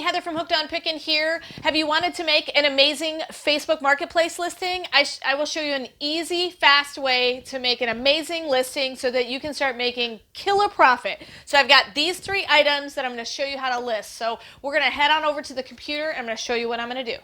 Heather from Hooked on Pickin here. Have you wanted to make an amazing Facebook Marketplace listing? I will show you an easy, fast way to make an amazing listing so that you can start making killer profit. So I've got these 3 items that I'm going to show you how to list. So we're going to head on over to the computer and I'm going to show you what I'm going to do.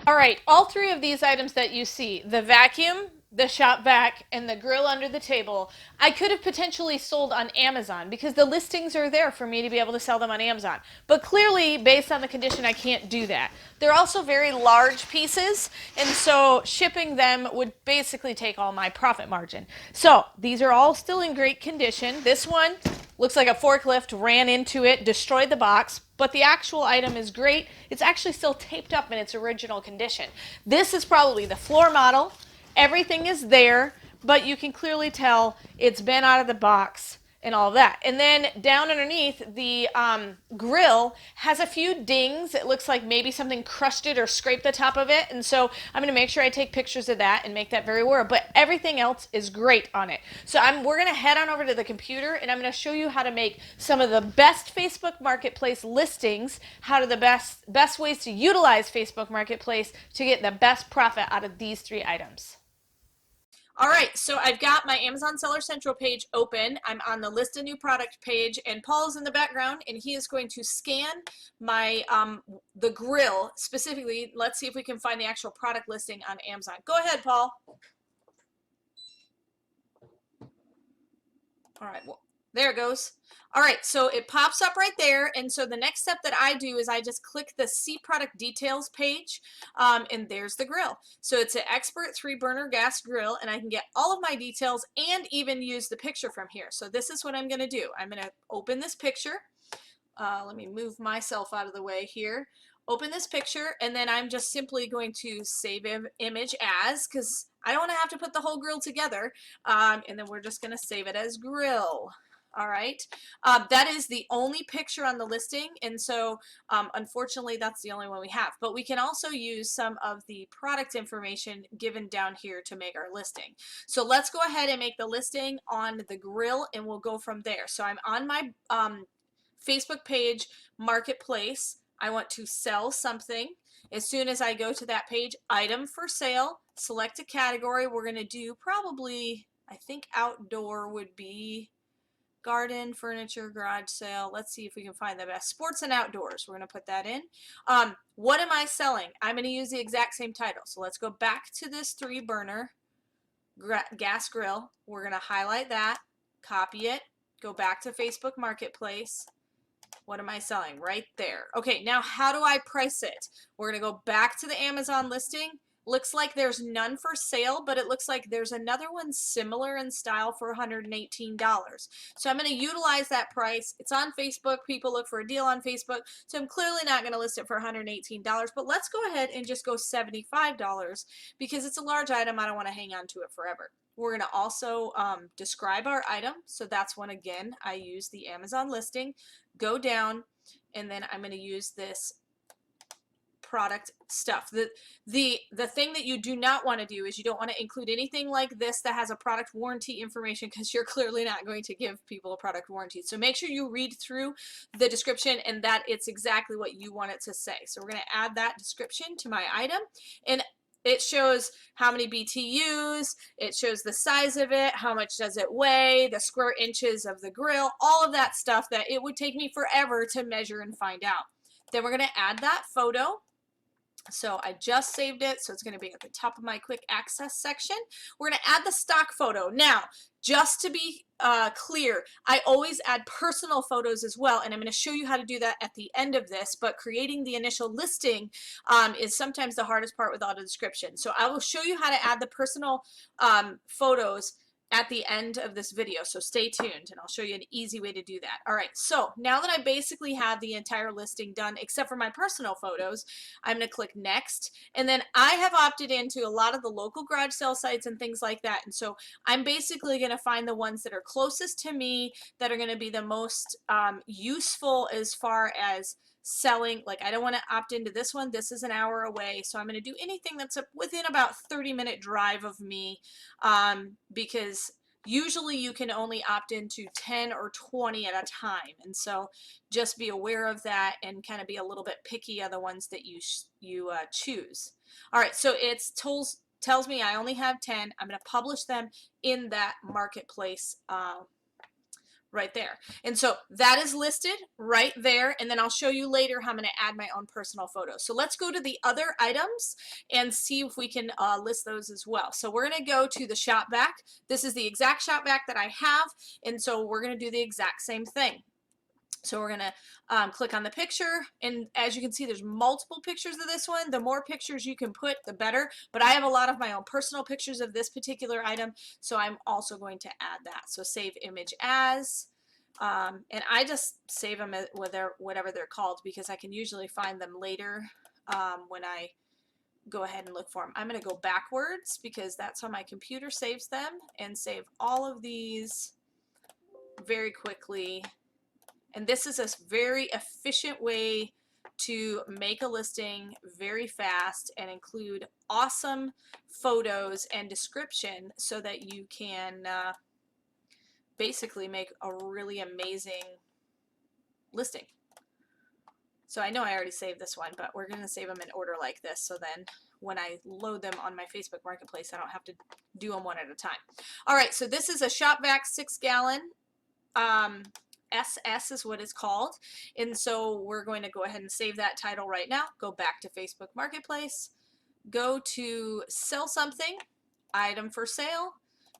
All right, all 3 of these items that you see, the vacuum, the shop vac, and the grill under the table, I could have potentially sold on Amazon because the listings are there for me to be able to sell them on Amazon. But clearly, based on the condition, I can't do that. They're also very large pieces, and so shipping them would basically take all my profit margin. So these are all still in great condition. This one looks like a forklift ran into it, destroyed the box, but the actual item is great. It's actually still taped up in its original condition. This is probably the floor model. Everything is there, but you can clearly tell it's been out of the box and all of that. And then down underneath, the grill has a few dings. It looks like maybe something crushed it or scraped the top of it. And so I'm going to make sure I take pictures of that and make that very aware. But everything else is great on it. So we're going to head on over to the computer and I'm going to show you how to make some of the best Facebook Marketplace listings, how to the best ways to utilize Facebook Marketplace to get the best profit out of these 3 items. All right, so I've got my Amazon Seller Central page open. I'm on the List a New Product page, and Paul's in the background, and he is going to scan my the grill specifically. Let's see if we can find the actual product listing on Amazon. Go ahead, Paul. All right, well, there it goes. All right, so it pops up right there, and so the next step that I do is I just click the See Product Details page, and there's the grill. So it's an Expert 3-burner gas grill, and I can get all of my details and even use the picture from here. So this is what I'm going to do. I'm going to open this picture. Let me move myself out of the way here. Open this picture, and then I'm just simply going to save image as, because I don't want to have to put the whole grill together, and then we're just going to save it as grill. All right, that is the only picture on the listing, and so unfortunately that's the only one we have. But we can also use some of the product information given down here to make our listing. So let's go ahead and make the listing on the grill, and we'll go from there. So I'm on my Facebook page, Marketplace. I want to sell something. As soon as I go to that page, item for sale, select a category. We're going to do probably, I think outdoor would be garden, furniture, garage sale. Let's see if we can find the best. Sports and outdoors. We're going to put that in. What am I selling? I'm going to use the exact same title. So let's go back to this 3-burner gas grill. We're going to highlight that, copy it, go back to Facebook Marketplace. What am I selling? Right there. Okay, now how do I price it? We're going to go back to the Amazon listing. Looks like there's none for sale, but it looks like there's another one similar in style for $118. So I'm going to utilize that price. It's on Facebook. People look for a deal on Facebook. So I'm clearly not going to list it for $118, but let's go ahead and just go $75 because it's a large item. I don't want to hang on to it forever. We're going to also describe our item. So that's when, again, I use the Amazon listing. Go down, and then I'm going to use this product stuff. The thing that you do not want to do is you don't want to include anything like this that has a product warranty information because you're clearly not going to give people a product warranty. So make sure you read through the description and that it's exactly what you want it to say. So we're going to add that description to my item, and it shows how many BTUs, it shows the size of it, how much does it weigh, the square inches of the grill, all of that stuff that it would take me forever to measure and find out. Then we're going to add that photo. So I just saved it, so it's going to be at the top of my quick access section. We're going to add the stock photo. Now, just to be clear, I always add personal photos as well, and I'm going to show you how to do that at the end of this, but creating the initial listing is sometimes the hardest part with auto description. So I will show you how to add the personal photos at the end of this video, so stay tuned and I'll show you an easy way to do that. All right, so now that I basically have the entire listing done except for my personal photos, I'm going to click next, and then I have opted into a lot of the local garage sale sites and things like that, and so I'm basically going to find the ones that are closest to me that are going to be the most useful as far as selling. Like, I don't want to opt into this one. This is an hour away, so I'm going to do anything that's within about 30-minute drive of me, because Usually you can only opt into 10 or 20 at a time. And so just be aware of that and kind of be a little bit picky of the ones that you choose. All right, so it tells me I only have 10. I'm going to publish them in that marketplace right there. And so that is listed right there. And then I'll show you later how I'm going to add my own personal photos. So let's go to the other items and see if we can list those as well. So we're going to go to the shop vac. This is the exact shop vac that I have. And so we're going to do the exact same thing. So we're going to click on the picture, and as you can see, there's multiple pictures of this one. The more pictures you can put, the better, but I have a lot of my own personal pictures of this particular item, so I'm also going to add that. So save image as, and I just save them with whatever they're called, because I can usually find them later when I go ahead and look for them. I'm going to go backwards because that's how my computer saves them, and save all of these very quickly. And this is a very efficient way to make a listing very fast and include awesome photos and description so that you can basically make a really amazing listing. So I know I already saved this one, but we're going to save them in order like this, so then when I load them on my Facebook Marketplace, I don't have to do them one at a time. All right, so this is a shop vac 6-gallon. SS is what it's called, and so we're going to go ahead and save that title right now. Go back to Facebook Marketplace, go to sell something, item for sale,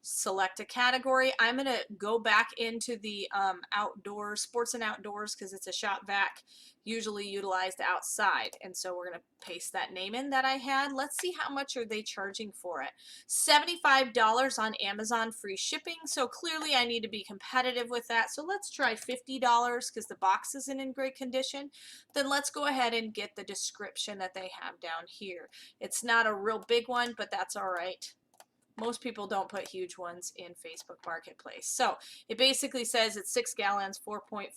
select a category. I'm going to go back into the outdoors, sports and outdoors, because it's a shop vac usually utilized outside, and so we're going to paste that name in that I had. Let's see how much are they charging for it. $75 on Amazon, free shipping, so clearly I need to be competitive with that. So let's try $50 because the box isn't in great condition. Then let's go ahead and get the description that they have down here. It's not a real big one, but that's all right. Most people don't put huge ones in Facebook Marketplace. So it basically says it's 6 gallons, 4.5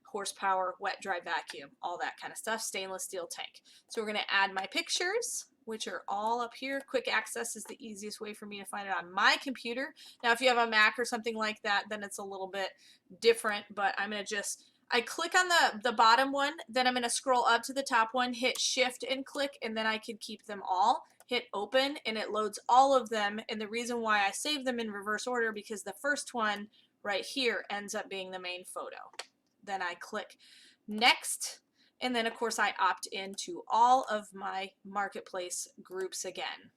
horsepower, wet dry vacuum, all that kind of stuff, stainless steel tank. So we're going to add my pictures, which are all up here. Quick access is the easiest way for me to find it on my computer. Now, if you have a Mac or something like that, then it's a little bit different, but I'm going to I click on the bottom one, then I'm going to scroll up to the top one, hit shift and click, and then I can keep them all. Hit open, and it loads all of them. And the reason why I save them in reverse order, because the first one right here ends up being the main photo. Then I click next, and then of course I opt into all of my marketplace groups again.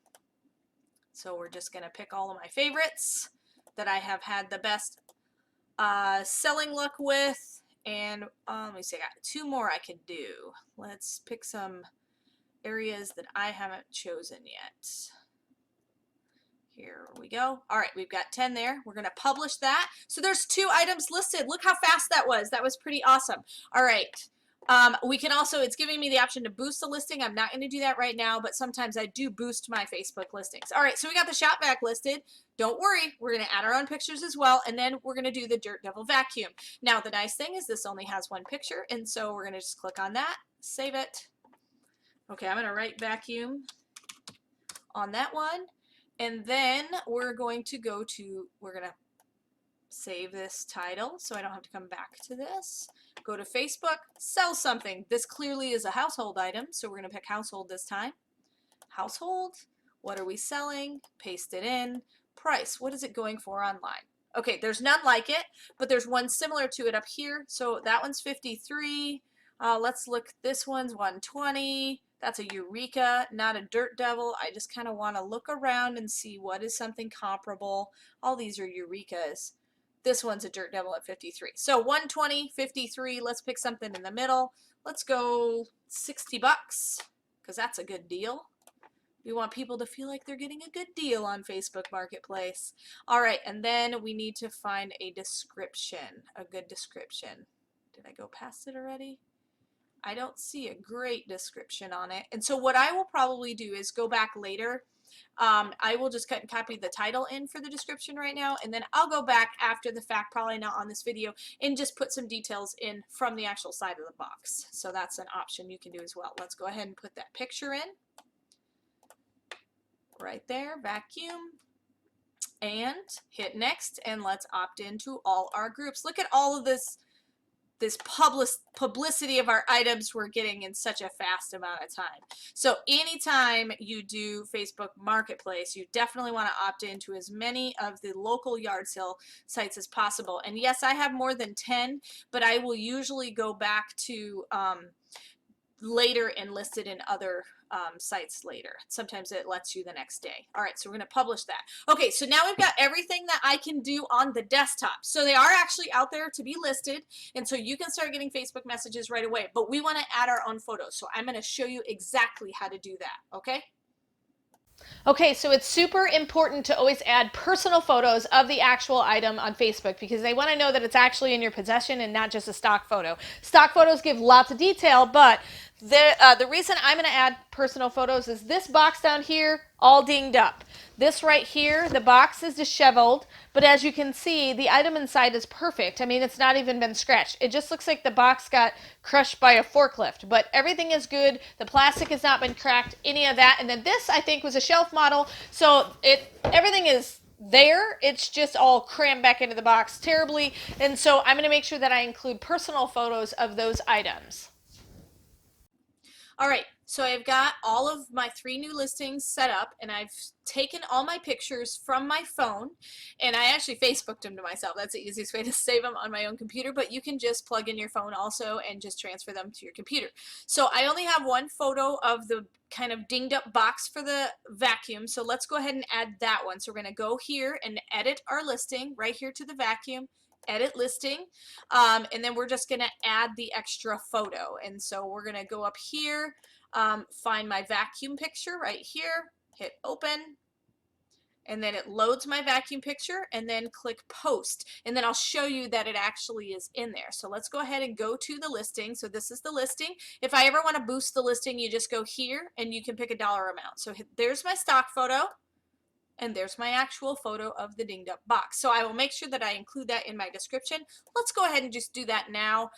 So we're just going to pick all of my favorites that I have had the best selling luck with. And let me see, I got 2 more I could do. Let's pick some areas that I haven't chosen yet. Here we go. All right, we've got 10 there. We're going to publish that. So there's 2 items listed. Look how fast that was. That was pretty awesome. All right. We can also, it's giving me the option to boost the listing. I'm not going to do that right now, but sometimes I do boost my Facebook listings. All right, so we got the shop vac listed. Don't worry, we're going to add our own pictures as well, and then we're going to do the Dirt Devil vacuum. Now, the nice thing is this only has 1 picture, and so we're going to just click on that, save it. Okay, I'm going to write vacuum on that one, and then we're going to we're going to save this title so I don't have to come back to this. Go to Facebook, sell something. This clearly is a household item, so we're going to pick household this time. Household, what are we selling? Paste it in. Price, what is it going for online? Okay, there's none like it, but there's one similar to it up here. So that one's 53. Let's look, this one's 120. That's a Eureka, not a Dirt Devil. I just kind of want to look around and see what is something comparable. All these are Eurekas. This one's a Dirt Devil at 53. So 120, 53, let's pick something in the middle. Let's go $60 because that's a good deal. We want people to feel like they're getting a good deal on Facebook Marketplace. All right, and then we need to find a description, a good description. Did I go past it already? I don't see a great description on it. And so what I will probably do is go back later. I will just cut and copy the title in for the description right now, and then I'll go back after the fact, probably not on this video, and just put some details in from the actual side of the box. So that's an option you can do as well. Let's go ahead and put that picture in. Right there, vacuum. and hit next, and let's opt into all our groups. Look at all of this publicity of our items we're getting in such a fast amount of time. So anytime you do Facebook Marketplace, you definitely want to opt into as many of the local yard sale sites as possible. And yes, I have more than 10, but I will usually go back to later and list it in other sites later. Sometimes it lets you the next day. All right, so we're going to publish that. Okay, so now we've got everything that I can do on the desktop. So they are actually out there to be listed, and so you can start getting Facebook messages right away, but we want to add our own photos. So I'm going to show you exactly how to do that, okay? Okay, so it's super important to always add personal photos of the actual item on Facebook because they want to know that it's actually in your possession and not just a stock photo. Stock photos give lots of detail, but the reason I'm going to add personal photos is this box down here, all dinged up. This right here, the box is disheveled, but as you can see, the item inside is perfect. I mean, it's not even been scratched. It just looks like the box got crushed by a forklift, but everything is good. The plastic has not been cracked, any of that. And then this, I think, was a shelf model, so everything is there. It's just all crammed back into the box terribly, and so I'm going to make sure that I include personal photos of those items. All right, so I've got all of my 3 new listings set up, and I've taken all my pictures from my phone, and I actually Facebooked them to myself. That's the easiest way to save them on my own computer, but you can just plug in your phone also and just transfer them to your computer. So I only have one photo of the kind of dinged up box for the vacuum, so let's go ahead and add that one. So we're going to go here and edit our listing right here to the vacuum, edit listing, and then we're just going to add the extra photo. And so we're going to go up here, find my vacuum picture right here, hit open, and then it loads my vacuum picture, and then click post, and then I'll show you that it actually is in there. So let's go ahead and go to the listing. So this is the listing. If I ever want to boost the listing, you just go here and you can pick a dollar amount. So there's my stock photo, and there's my actual photo of the dinged up box. So I will make sure that I include that in my description. Let's go ahead and just do that now.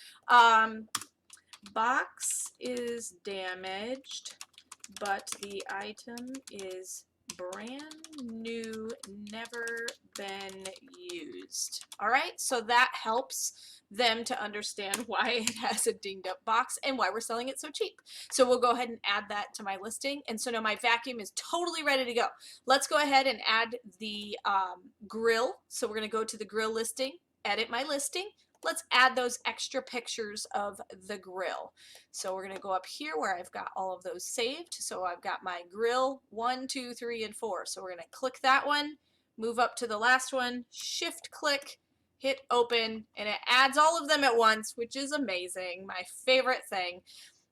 Box is damaged, but the item is brand new, never been used. All right, so that helps them to understand why it has a dinged up box and why we're selling it so cheap. So we'll go ahead and add that to my listing. And so now my vacuum is totally ready to go. Let's go ahead and add the grill. So we're going to go to the grill listing, edit my listing. Let's add those extra pictures of the grill. So we're going to go up here where I've got all of those saved. So I've got my grill 1, 2, 3, and 4. So we're going to click that one, move up to the last one, shift click, hit open, and it adds all of them at once, which is amazing, my favorite thing.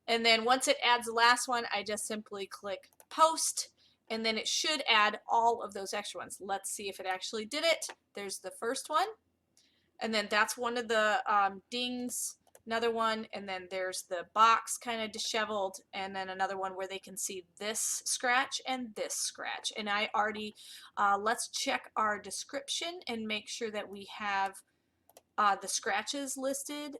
And then once it adds the last one, I just simply click post, and then it should add all of those extra ones. Let's see if it actually did it. There's the first one, and then that's one of the dings, another one, and then there's the box kind of disheveled, and then another one where they can see this scratch and this scratch. And I already, let's check our description and make sure that we have the scratches listed.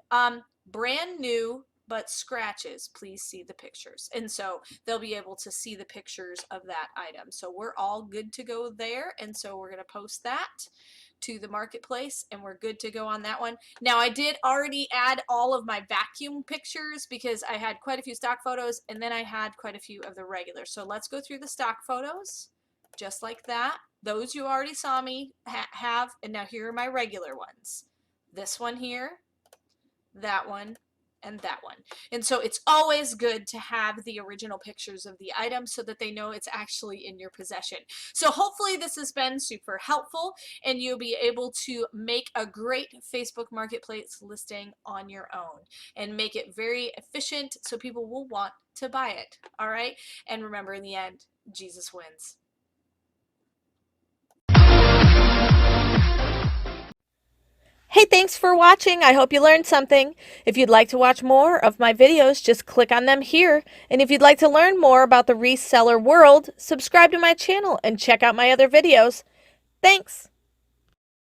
Brand new, but scratches, please see the pictures. And so they'll be able to see the pictures of that item. So we're all good to go there, and so we're going to post that to the marketplace, and we're good to go on that one. Now I did already add all of my vacuum pictures because I had quite a few stock photos, and then I had quite a few of the regular. So let's go through the stock photos just like that. Those you already saw me have, and now here are my regular ones. This one here, that one, and that one. And so it's always good to have the original pictures of the item so that they know it's actually in your possession. So hopefully this has been super helpful, and you'll be able to make a great Facebook Marketplace listing on your own and make it very efficient so people will want to buy it. All right? And remember, in the end, Jesus wins. Hey, thanks for watching. I hope you learned something. If you'd like to watch more of my videos, just click on them here. And if you'd like to learn more about the reseller world, subscribe to my channel and check out my other videos. Thanks.